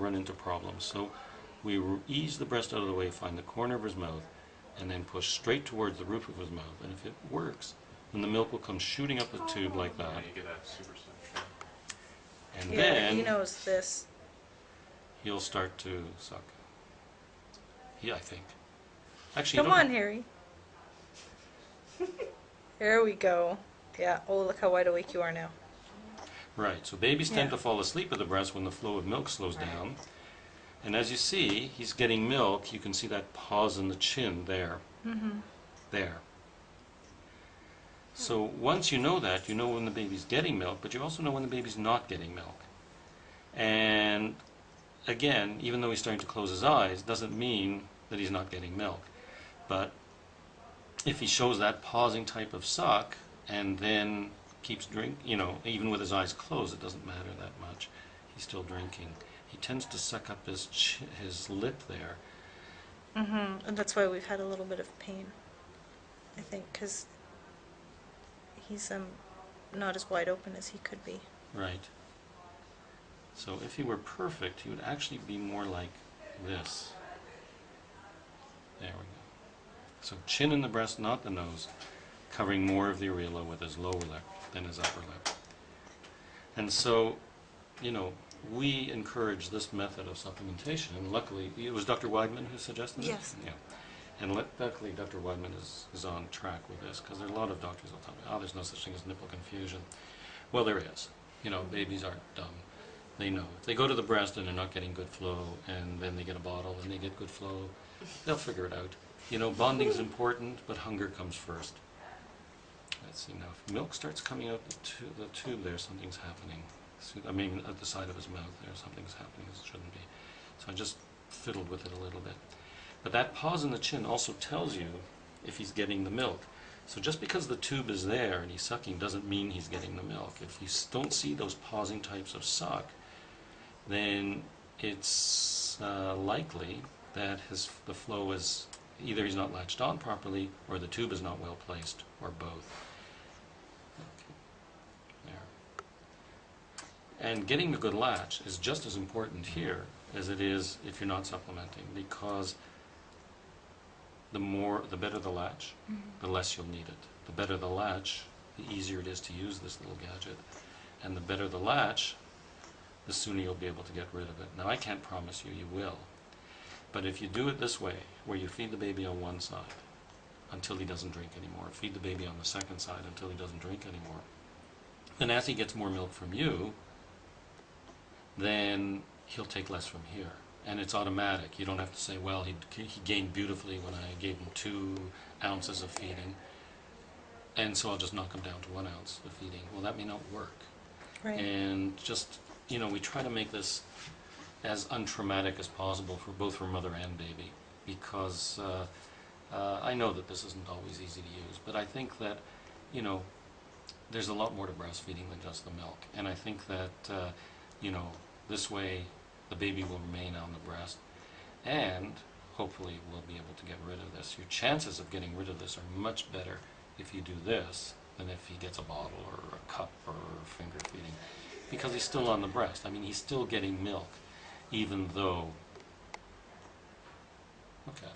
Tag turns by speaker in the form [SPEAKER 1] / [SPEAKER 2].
[SPEAKER 1] run into problems. So we ease the breast out of the way, find the corner of his mouth, and then push straight towards the roof of his mouth. And if it works, then the milk will come shooting up the tube like that.
[SPEAKER 2] You get that super suction.
[SPEAKER 1] And
[SPEAKER 3] Yeah,
[SPEAKER 1] then
[SPEAKER 3] he knows this.
[SPEAKER 1] he'll start to suck. Yeah, I think. Actually,
[SPEAKER 3] Come on, Harry. There we go. Yeah. Oh, look how wide awake you are now.
[SPEAKER 1] Right, so babies tend
[SPEAKER 3] Yeah.
[SPEAKER 1] to fall asleep at the breast when the flow of milk slows down. And as you see, he's getting milk. You can see that pause in the chin there.
[SPEAKER 3] Mm-hmm.
[SPEAKER 1] There. So once you know that, you know when the baby's getting milk, but you also know when the baby's not getting milk. And again, even though he's starting to close his eyes, doesn't mean that he's not getting milk. But if he shows that pausing type of suck and then keeps even with his eyes closed, it doesn't matter that much. He's still drinking. He tends to suck up his lip there.
[SPEAKER 3] Mm-hmm. And that's why we've had a little bit of pain, I think, because he's not as wide open as he could be.
[SPEAKER 1] Right. So if he were perfect, he would actually be more like this. There we go. So chin in the breast, not the nose, covering more of the areola with his lower lip than his upper lip. And so, we encourage this method of supplementation, and luckily, it was Dr. Weidman who suggested this?
[SPEAKER 3] Yes.
[SPEAKER 1] Yeah. And luckily, Dr. Weidman is on track with this, because there are a lot of doctors will tell me, there's no such thing as nipple confusion. Well, there is. Babies aren't dumb. They know. If they go to the breast and they're not getting good flow, and then they get a bottle and they get good flow, they'll figure it out. Bonding is important, but hunger comes first. Let's see now. If milk starts coming out the tube there, something's happening. I mean, at the side of his mouth there, something's happening. It shouldn't be. So I just fiddled with it a little bit. But that pause in the chin also tells you if he's getting the milk. So just because the tube is there and he's sucking doesn't mean he's getting the milk. If you don't see those pausing types of suck, then it's likely that the flow is either he's not latched on properly or the tube is not well placed, or both. Okay. There. And getting a good latch is just as important here as it is if you're not supplementing, because the better the latch, the less you'll need it. The better the latch, the easier it is to use this little gadget. And the better the latch, the sooner you'll be able to get rid of it. Now, I can't promise you will. But if you do it this way, where you feed the baby on one side until he doesn't drink anymore, feed the baby on the second side until he doesn't drink anymore, then as he gets more milk from you, then he'll take less from here. And it's automatic. You don't have to say, well, he gained beautifully when I gave him 2 ounces of feeding, and so I'll just knock him down to 1 ounce of feeding. Well, that may not work.
[SPEAKER 3] Right.
[SPEAKER 1] And just, we try to make this as untraumatic as possible for both mother and baby, because I know that this isn't always easy to use, but I think that, there's a lot more to breastfeeding than just the milk. And I think that, this way the baby will remain on the breast, and hopefully we'll be able to get rid of this. Your chances of getting rid of this are much better if you do this than if he gets a bottle or a cup or finger feeding, because he's still on the breast. I mean, he's still getting milk, even though, okay.